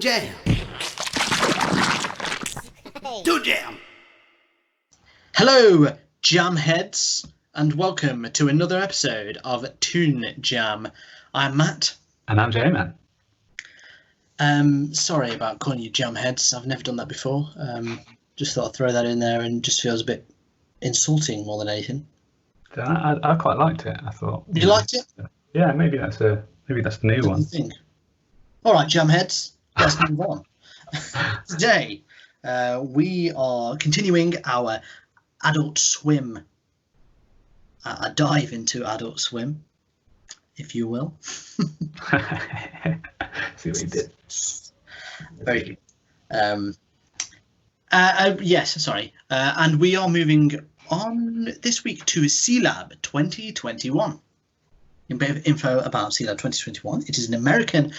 Jam. Toon Jam. Hello, Jam heads, and welcome to another episode of Toon Jam. I'm Matt. And I'm J-Man. Sorry about calling you Jam heads. I've never done that before. Just thought I'd throw that in there, and just feels a bit insulting more than anything. I quite liked it. I thought. You liked it? Yeah, maybe that's the new one. Think. All right, Jam heads. Let's move on. Today, we are continuing our Adult Swim. A dive into Adult Swim, if you will. See what you did. Very good. Yes, sorry. And we are moving on this week to Sealab 2021. A bit of info about Sealab 2021. It is an American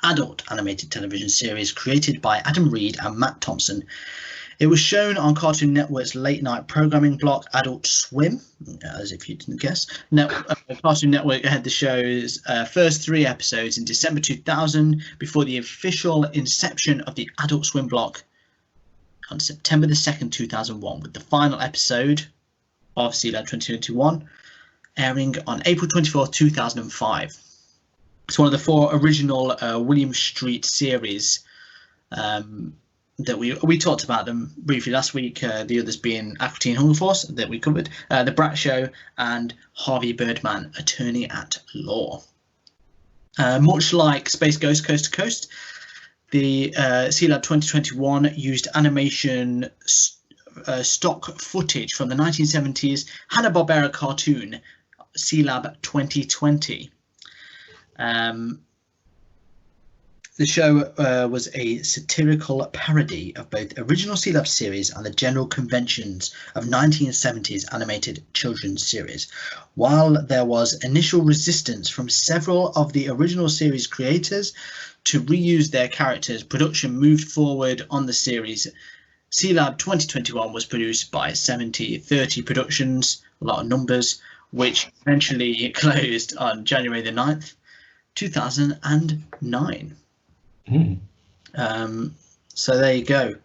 adult animated television series created by Adam Reed and Matt Thompson. It was shown on Cartoon Network's late night programming block Adult Swim, as if you didn't guess. Cartoon Network had the show's first 3 episodes in December 2000 before the official inception of the Adult Swim block on September the 2nd, 2001, with the final episode of Sealab 2021 airing on April 24th, 2005. It's one of the 4 original William Street series that we talked about them briefly last week, the others being Aqua Teen Hunger Force that we covered, The Brat Show, and Harvey Birdman, Attorney at Law. Much like Space Ghost Coast to Coast, the Sealab 2021 used animation stock footage from the 1970s Hanna-Barbera cartoon Sealab 2020. The show was a satirical parody of both original Sealab series and the general conventions of 1970s animated children's series. While there was initial resistance from several of the original series creators to reuse their characters, production moved forward on the series. Sealab 2021 was produced by 7030 Productions, a lot of numbers, which eventually closed on January the 9th, 2009. So there you go.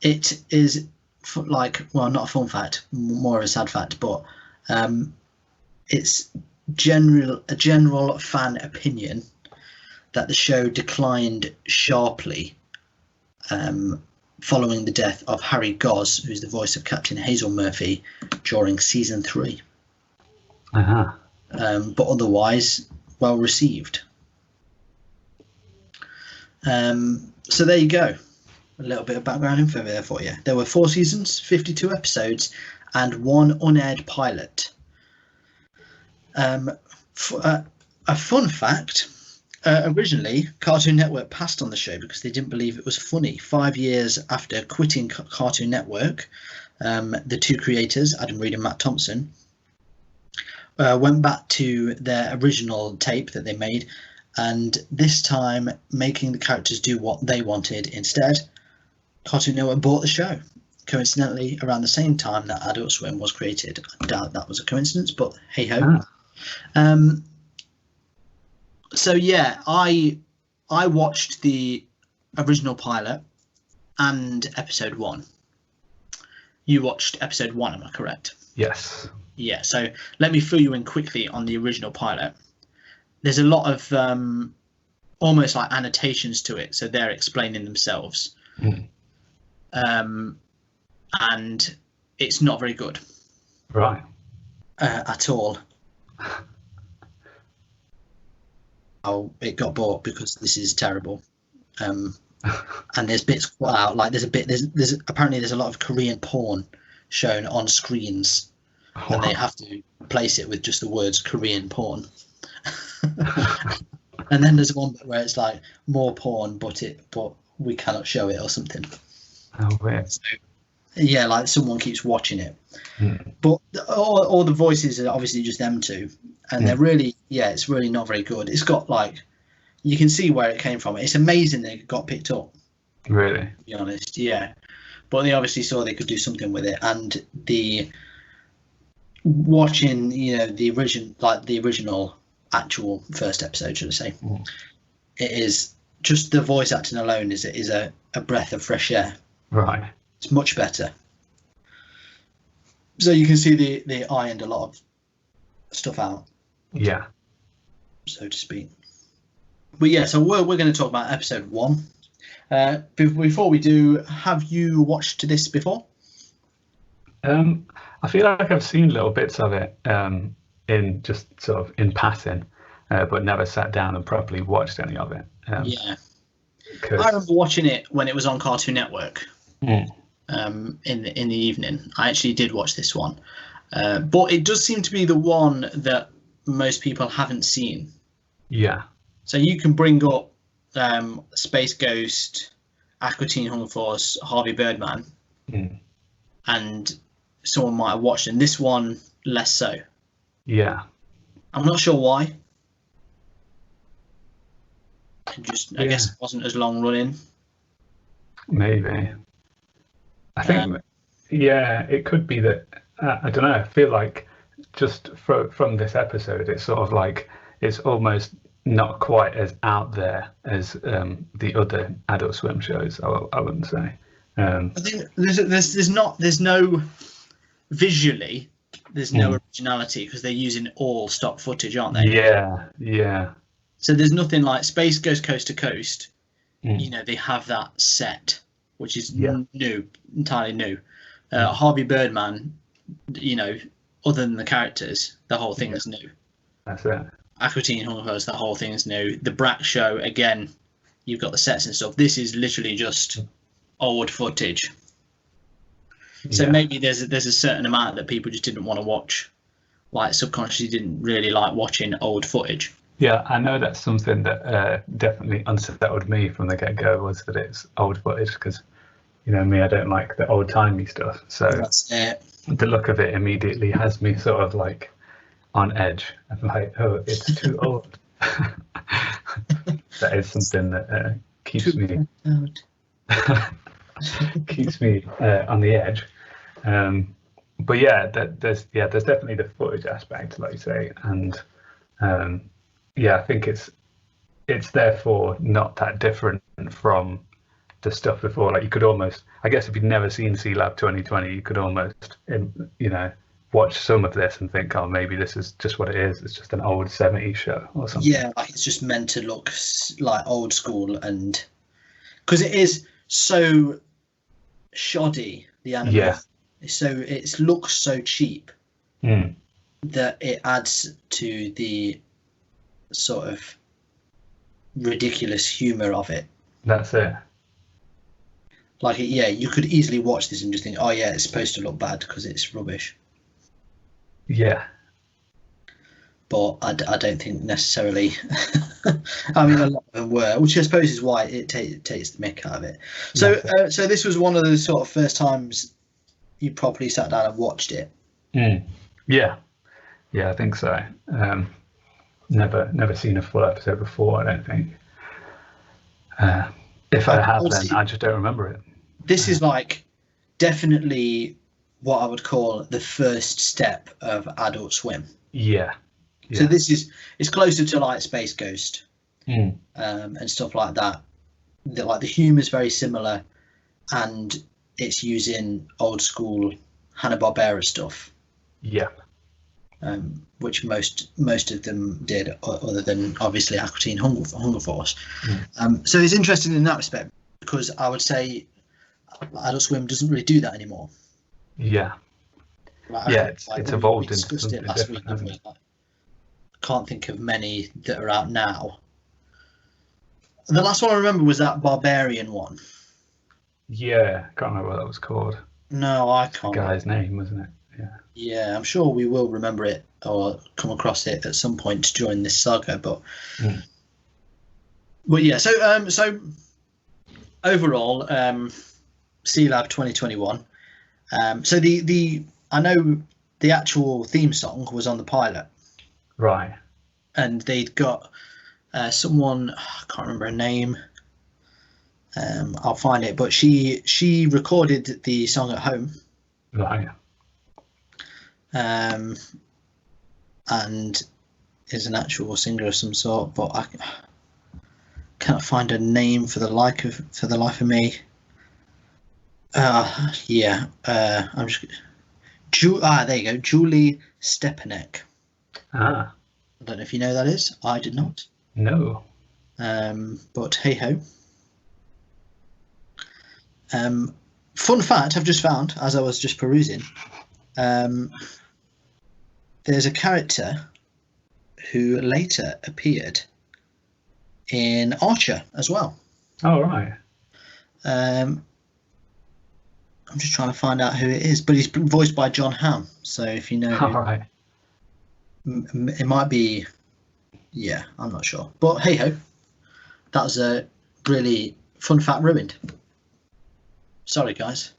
It is not a fun fact, more of a sad fact, but it's a general fan opinion that the show declined sharply following the death of Harry Goz, who's the voice of Captain Hazel Murphy, during season 3. But otherwise, well received. So there you go. A little bit of background info there for you. There were 4 seasons, 52 episodes, and 1 unaired pilot. A fun fact, originally Cartoon Network passed on the show because they didn't believe it was funny. 5 years after quitting Cartoon Network, the 2 creators, Adam Reed and Matt Thompson, went back to their original tape that they made, and this time making the characters do what they wanted instead. Cartoon Network bought the show, coincidentally around the same time that Adult Swim was created. I doubt that was a coincidence, but hey ho. So yeah, I watched the original pilot and episode 1. You watched episode 1, am I correct? Yes. Yeah, so let me fill you in quickly on the original pilot. There's a lot of almost like annotations to it, so they're explaining themselves. And it's not very good. Right. At all. Oh, it got bought because this is terrible. And there's bits cut out, like there's apparently there's a lot of Korean porn shown on screens, and they have to replace it with just the words Korean porn. And then there's one where it's like more porn, but we cannot show it or something. Oh, weird. So, yeah, like someone keeps watching it. But all the voices are obviously just them 2, and they're really, it's really not very good. It's got like, you can see where it came from. It's amazing that it got picked up. Really? To be honest, yeah. But they obviously saw they could do something with it, and watching, the original actual first episode, should I say, it is just the voice acting alone is a breath of fresh air. Right. It's much better. So you can see they ironed a lot of stuff out, Yeah. so to speak. But yeah, so we're going to talk about episode 1. Before we do, have you watched this before? I feel like I've seen little bits of it in just sort of in passing, but never sat down and properly watched any of it. Yeah. I remember watching it when it was on Cartoon Network. In the evening. I actually did watch this one, but it does seem to be the one that most people haven't seen. Yeah. So you can bring up Space Ghost, Aqua Teen Hunger Force, Harvey Birdman, and someone might have watched it. And this one less so. Yeah. I'm not sure why. I guess it wasn't as long running. Maybe. I think, it could be that. I don't know. I feel like just from this episode, it's sort of like it's almost not quite as out there as the other Adult Swim shows. I wouldn't say. I think there's no visually. There's no originality because they're using all stock footage, aren't they? Yeah. So there's nothing like Space Goes Coast to Coast. You know, they have that set, which is new, entirely new. Harvey Birdman, you know, other than the characters, the whole thing is new. That's it. Aqua Teen Hunger Force, the whole thing is new. The Brat Show, again, you've got the sets and stuff. This is literally just old footage. So maybe there's a certain amount that people just didn't want to watch, like subconsciously didn't really like watching old footage. Yeah, I know that's something that definitely unsettled me from the get-go, was that it's old footage, because, you know me, I don't like the old-timey stuff. So that's it. The look of it immediately has me sort of like on edge. I'm like, oh, it's too old. That is something that keeps me on the edge. But yeah, there's definitely the footage aspect, like you say, and I think it's therefore not that different from the stuff before. Like you could almost, I guess, if you'd never seen Sealab 2020, you could almost, watch some of this and think, oh, maybe this is just what it is. It's just an old 70s show or something. Yeah, like it's just meant to look like old school, and because it is so shoddy, the animation. It looks so cheap that it adds to the sort of ridiculous humor of it. That's it. Like, you could easily watch this and just think, oh yeah, it's supposed to look bad because it's rubbish. Yeah. But I don't think necessarily. I mean, a lot of them were, which I suppose is why it takes the mick out of it. So, so this was one of the sort of first times you properly sat down and watched it. Yeah, I think so. Never seen a full episode before, I don't think. If I have, then I just don't remember it. This is like definitely what I would call the first step of Adult Swim. Yeah. So it's closer to like Space Ghost and stuff like that. Like the humor is very similar, and it's using old school Hanna-Barbera stuff. Yeah. Which most of them did, other than obviously Aqua Teen Hunger Force. So it's interesting in that respect, because I would say Adult Swim doesn't really do that anymore. Yeah. It's evolved into something last week. Can't think of many that are out now. The last one I remember was that Barbarian one. Yeah, I can't remember what that was called. No, I can't. The guy's name, wasn't it? Yeah, I'm sure we will remember it or come across it at some point during this saga. But yeah, so overall, Sealab 2021. So I know the actual theme song was on the pilot, right? And they'd got someone, I can't remember her name. I'll find it, but she recorded the song at home. Right. And is an actual singer of some sort, but I can't find a name for the life of me. Yeah. I'm just. There you go. Julie Stepanek. Ah, I don't know if you know who that is. I did not. no. But hey ho. Fun fact I've just found as I was just perusing. There's a character who later appeared in Archer as well. Oh, right. I'm just trying to find out who it is, but he's voiced by John Hamm. So if you know, All right. it might be. Yeah, I'm not sure. But hey ho, that was a really fun fact ruined. Sorry, guys.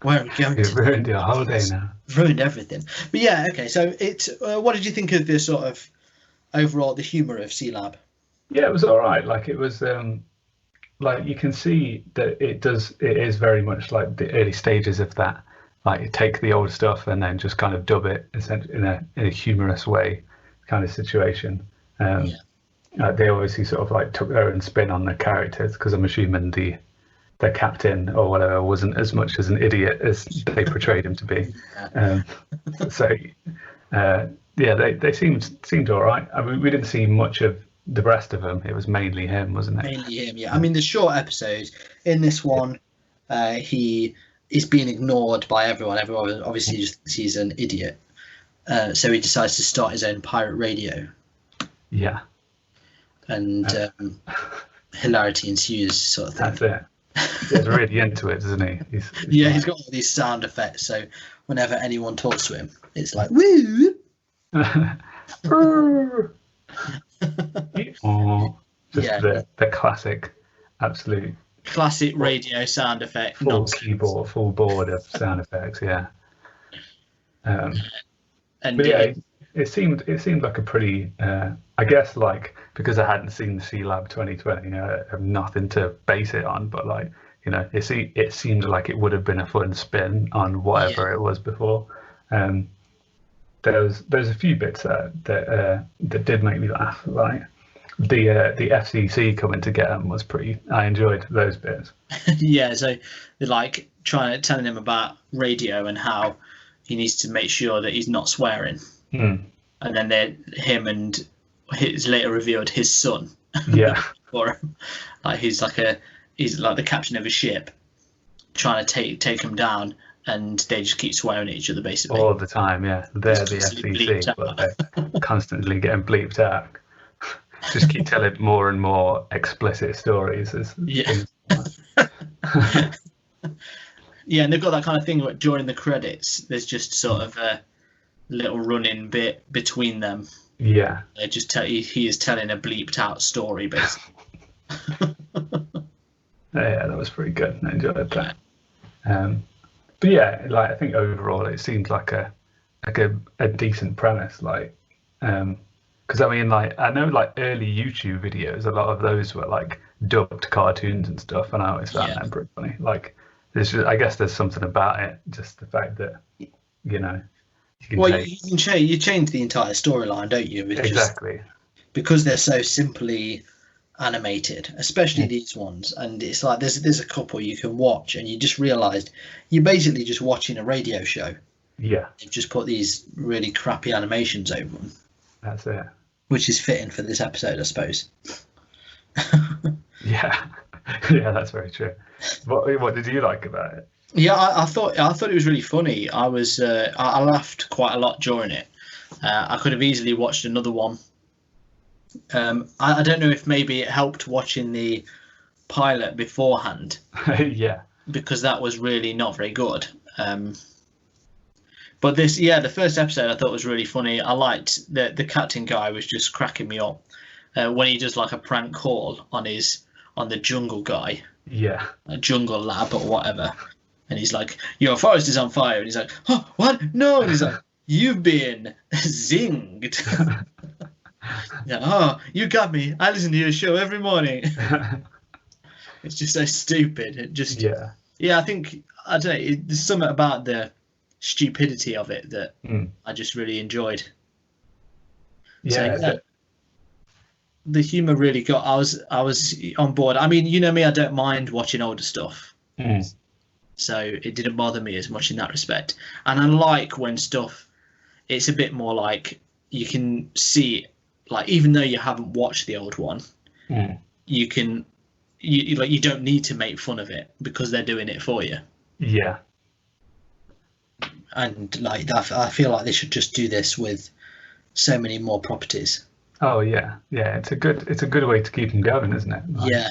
Where are we going? You've ruined your holiday now. Ruined everything. But yeah, okay. So it's. What did you think of the sort of overall the humour of Sealab? Yeah, it was all right. Like it was, like you can see that it is very much like the early stages of that. Like you take the old stuff and then just kind of dub it in a humorous way, kind of situation. They obviously sort of like took their own spin on the characters because I'm assuming the captain or whatever wasn't as much as an idiot as they portrayed him to be. They seemed all right. I mean, we didn't see much of the rest of them. It was mainly him, wasn't it? Mainly him, yeah. I mean, the short episodes in this one, he is being ignored by everyone. Everyone obviously just thinks he's an idiot. So he decides to start his own pirate radio. Yeah. And hilarity ensues, sort of thing. That's it. He's really into it, isn't he? He's got all these sound effects. So whenever anyone talks to him, it's like, woo! The classic, absolute classic radio sound effect. Full keyboard, full board of sound effects. Yeah. It seemed like a pretty. I guess like because I hadn't seen the Sealab 2020, I have nothing to base it on. But like it seemed like it would have been a fun spin on whatever it was before. There's a few bits that did make me laugh. Like the FCC coming to get him was pretty. I enjoyed those bits. Yeah, so they're like telling him about radio and how he needs to make sure that he's not swearing. And then him and his later revealed his son. Yeah. For him. Like he's like the captain of a ship trying to take him down, and they just keep swearing at each other basically. All the time, yeah. They're the FCC, but they're constantly getting bleeped out. Just keep telling more and more explicit stories. Yeah, and they've got that kind of thing where during the credits, there's just sort of a little running bit between them. Yeah. They just he is telling a bleeped out story, basically. Yeah, that was pretty good. I enjoyed that. But yeah, like I think overall it seemed like a decent premise. Like, because I mean, like I know like early YouTube videos, a lot of those were like dubbed cartoons and stuff, and I always found them pretty funny. Like, I guess there's something about it, just the fact that you change the entire storyline, don't you? Exactly. Because they're so simply animated, especially these ones, and it's like there's a couple you can watch, and you just realised you're basically just watching a radio show. Yeah. They've just put these really crappy animations over them. That's it. Which is fitting for this episode, I suppose. Yeah, that's very true. What did you like about it? Yeah, I thought it was really funny. I laughed quite a lot during it. I could have easily watched another one. I don't know if maybe it helped watching the pilot beforehand. Yeah. Because that was really not very good. But the first episode I thought was really funny. I liked the captain guy was just cracking me up when he does like a prank call on the jungle guy. Yeah. A jungle lab or whatever. And he's like, your forest is on fire. And he's like, oh, what? No. And he's like, you've been zinged. Yeah, oh, you got me. I listen to your show every morning. It's just so stupid. I think, I don't know, there's something about the stupidity of it that I just really enjoyed. Yeah. the humor really got. I was on board. I mean, you know me, I don't mind watching older stuff, so it didn't bother me as much in that respect. And I like when stuff, it's a bit more like you can see, like even though you haven't watched the old one, you can, you don't need to make fun of it because they're doing it for you. Yeah. And like I feel like they should just do this with so many more properties. Oh yeah, yeah. It's a good way to keep them going, isn't it? Like, Yeah.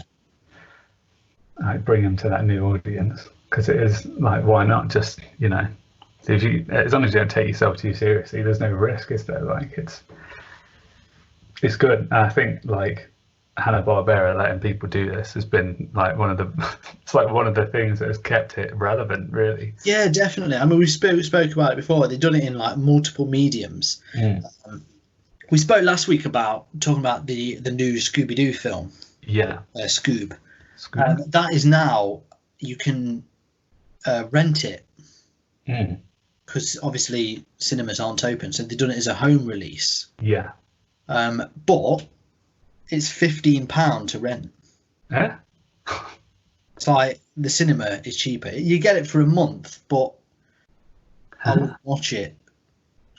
Like bring them to that new audience, because it is like, why not just, you know, if you, as long as you don't take yourself too seriously, there's no risk, is there? Like it's good. And I think like Hanna-Barbera letting people do this has been like one of the it's like one of the things that has kept it relevant, really. Yeah, definitely. I mean, we spoke about it before. They've done it in like multiple mediums. We spoke last week about talking about the new Scooby-Doo film. Yeah. Scoob. That is now, you can rent it because obviously cinemas aren't open, so they've done it as a home release. Yeah. But it's £15 to rent. Yeah. It's like the cinema is cheaper. You get it for a month, but I wouldn't watch it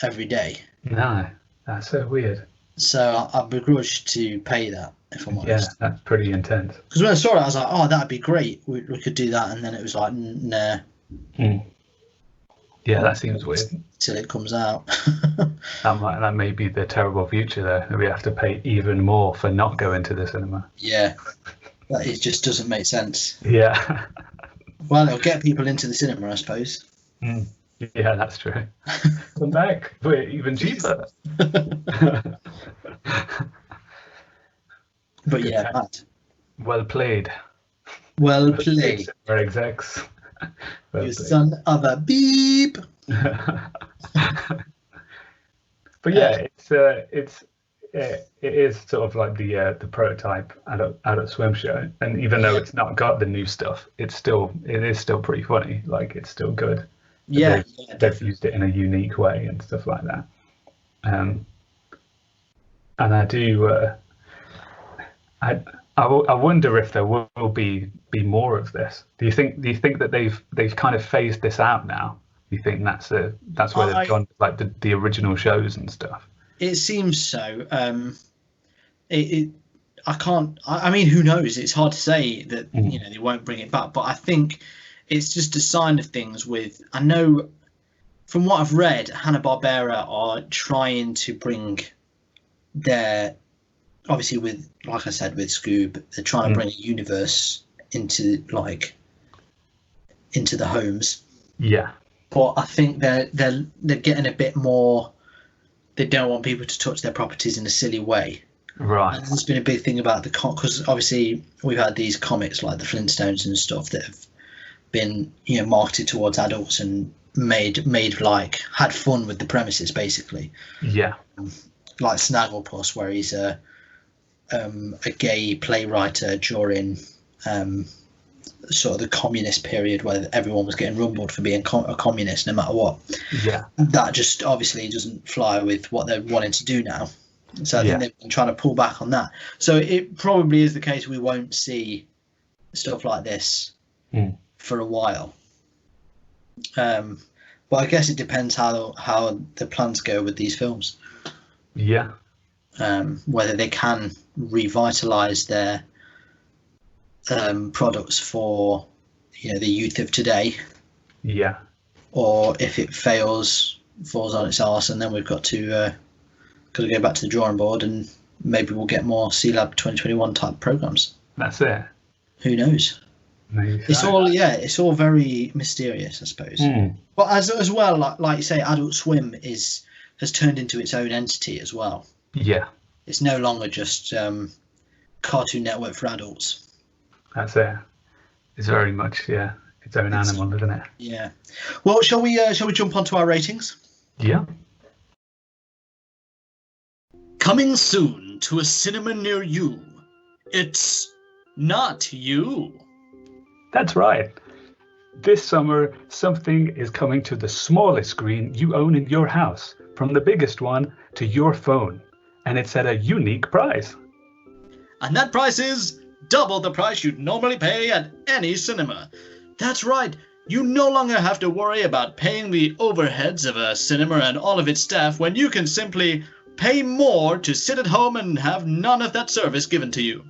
every day. No, that's so weird. So I begrudge to pay that, if I'm honest. Yeah, that's pretty intense. Because when I saw it, I was like, oh, that'd be great. We could do that. And then it was like, nah. Yeah, that seems weird. Till it comes out. That may be the terrible future there. We have to pay even more for not going to the cinema. Yeah. It just doesn't make sense. Yeah. Well, it'll get people into the cinema, I suppose. Yeah, that's true. Come back, but even cheaper. But yeah, Matt. Well played. Well played. Our execs. Well you played. Son of a beep. But yeah, it is sort of like the prototype Adult Swim show, and even though it's not got the new stuff, it is still pretty funny. Like, it's still good. Yeah, they've used it in a unique way and stuff like that. And I do. I wonder if there will be more of this. Do you think that they've kind of phased this out now? Do you think that's where they've gone, like the original shows and stuff? It seems so. I can't. I mean, who knows? It's hard to say that they won't bring it back. But I think it's just a sign of things. I know from what I've read, Hanna-Barbera are trying to bring their, obviously with, like I said, with Scoob, they're trying to bring a universe into the homes. Yeah. But I think they're getting a bit more. They don't want people to touch their properties in a silly way. Right. And there's been a big thing about because obviously we've had these comics like the Flintstones and stuff that have been marketed towards adults and made like had fun with the premises, basically. Yeah. Like Snagglepuss, where he's a gay playwright during sort of the communist period, where everyone was getting rumbled for being a communist no matter what. Yeah. That just obviously doesn't fly with what they're wanting to do now. So I think they've been trying to pull back on that. So it probably is the case we won't see stuff like this for a while. But I guess it depends how the plans go with these films. Yeah. Whether they can revitalize their products for the youth of today. Yeah. Or if it falls on its arse, and then we've got to go back to the drawing board, and maybe we'll get more Sealab 2021 type programs. That's it. Who knows? Maybe it's all very mysterious, I suppose. But as well, like you say, Adult Swim has turned into its own entity as well. Yeah. It's no longer just Cartoon Network for adults. That's it. It's very much its own animal, isn't it? Yeah. Well, shall we jump onto our ratings? Yeah. Coming soon to a cinema near you. It's Not You. That's right. This summer, something is coming to the smallest screen you own in your house, from the biggest one to your phone, and it's at a unique price. And that price is double the price you'd normally pay at any cinema. That's right, you no longer have to worry about paying the overheads of a cinema and all of its staff when you can simply pay more to sit at home and have none of that service given to you.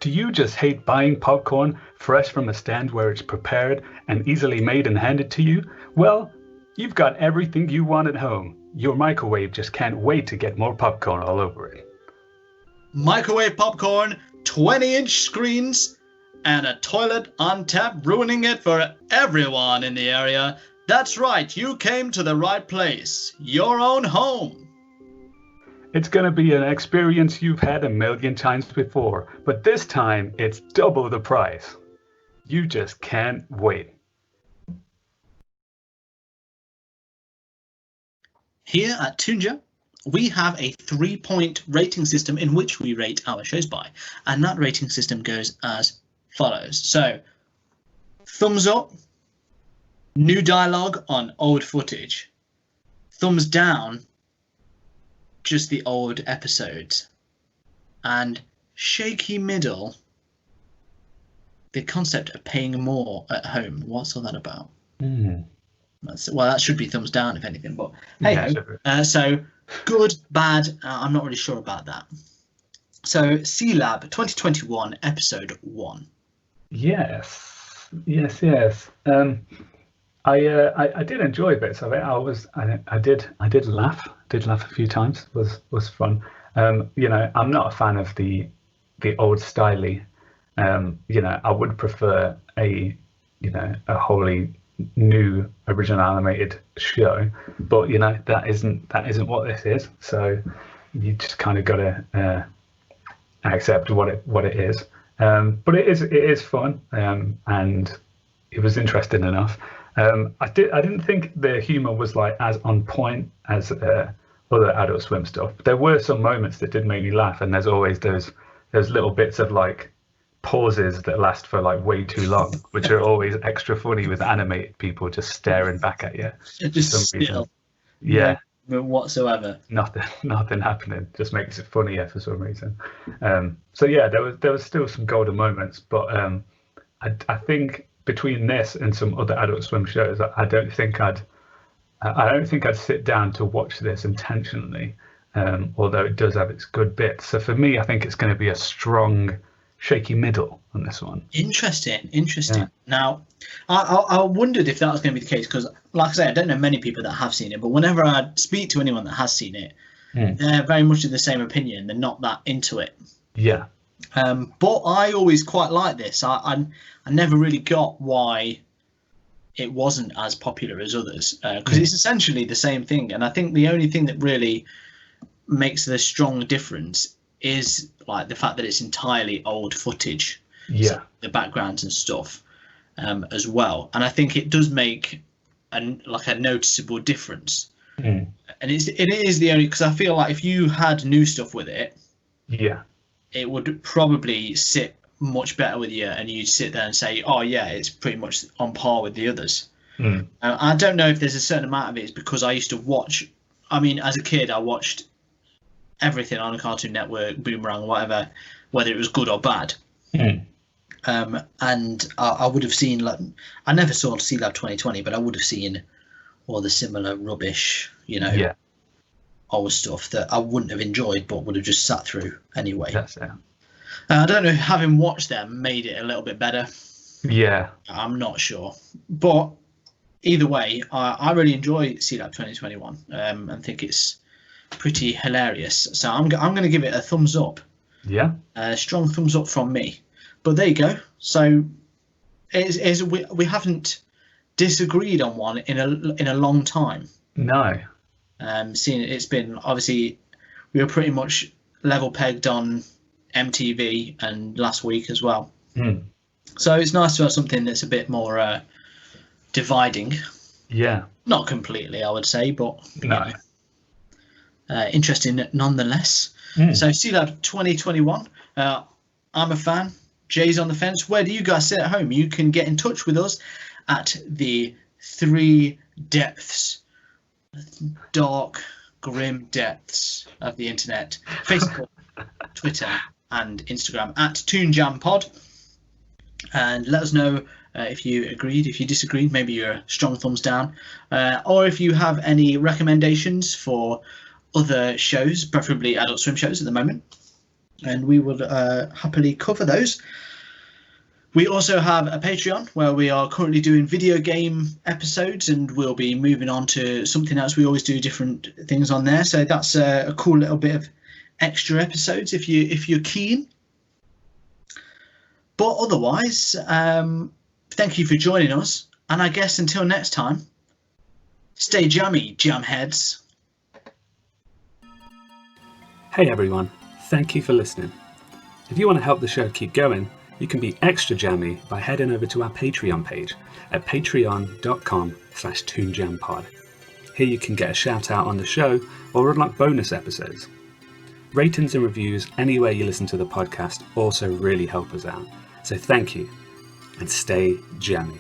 Do you just hate buying popcorn fresh from a stand where it's prepared and easily made and handed to you? Well, you've got everything you want at home. Your microwave just can't wait to get more popcorn all over it. Microwave popcorn, 20-inch screens, and a toilet on tap ruining it for everyone in the area. That's right, you came to the right place. Your own home. It's going to be an experience you've had a million times before, but this time it's double the price. You just can't wait. Here at Toon, we have a 3-point rating system in which we rate our shows by, and that rating system goes as follows. So, thumbs up, new dialogue on old footage. Thumbs down, just the old episodes. And shaky middle, the concept of paying more at home. What's all that about? Well, that should be thumbs down, if anything. But hey, so good, bad. I'm not really sure about that. So Sealab 2021 episode 1. Yes. I did enjoy bits of it. I did laugh. Did laugh a few times. Was fun. I'm not a fan of the old styly. I would prefer a wholly new original animated show, but that isn't what this is. So you just kind of got to accept what it is. But it is fun, and it was interesting enough. I didn't think the humor was like as on point as other Adult Swim stuff. There were some moments that did make me laugh, and there's always those little bits of like pauses that last for like way too long, which are always extra funny with animated people just staring back at you. Just still. Yeah. No, whatsoever. Nothing happening. Just makes it funnier for some reason. So yeah, there was still some golden moments, but I think between this and some other Adult Swim shows, I don't think I'd sit down to watch this intentionally. Although it does have its good bits. So for me, I think it's going to be a strong shaky middle on this one. Interesting. Yeah. Now, I wondered if that was going to be the case, because, like I say, I don't know many people that have seen it, but whenever I speak to anyone that has seen it, they're very much of the same opinion. They're not that into it. Yeah. But I always quite like this. I never really got why it wasn't as popular as others, because it's essentially the same thing. And I think the only thing that really makes the strong difference is like the fact that it's entirely old footage, so the backgrounds and stuff, as well. And I think it does make a noticeable difference. And it is the only, because I feel like if you had new stuff with it, it would probably sit much better with you, and you'd sit there and say, oh yeah, it's pretty much on par with the others. I don't know if there's a certain amount of it is because I used to watch, as a kid I watched everything on a Cartoon Network, Boomerang, whatever, whether it was good or bad. And I would have seen, like, I never saw Sealab 2020, but I would have seen all the similar rubbish, old stuff that I wouldn't have enjoyed, but would have just sat through anyway. That's it. I don't know if having watched them made it a little bit better. Yeah. I'm not sure. But either way, I really enjoy Sealab 2021 and think it's pretty hilarious. So I'm going to give it a thumbs up. Yeah. A strong thumbs up from me. But there you go. So we haven't disagreed on one in a long time. No. Seeing it's been, obviously, we were pretty much level pegged on MTV and last week as well. So it's nice to have something that's a bit more dividing. Yeah. Not completely, I would say, but no. Interesting nonetheless. So Sealab 2021. I'm a fan. Jay's on the fence. Where do you guys sit at home? You can get in touch with us at the 3 depths, dark, grim depths of the internet. Facebook, Twitter, and Instagram at ToonJamPod. And let us know if you agreed, if you disagreed, maybe you're a strong thumbs down, or if you have any recommendations for other shows, preferably Adult Swim shows at the moment, and we will happily cover those. We also have a Patreon where we are currently doing video game episodes, and we'll be moving on to something else. We always do different things on there, so that's a cool little bit of extra episodes if you're keen. But otherwise, thank you for joining us, and I guess until next time, stay jammy, jamheads. Hey everyone, thank you for listening. If you want to help the show keep going, you can be extra jammy by heading over to our Patreon page at patreon.com/toonjampod. Here you can get a shout out on the show or unlock bonus episodes. Ratings and reviews anywhere you listen to the podcast also really help us out. So thank you, and stay jammy.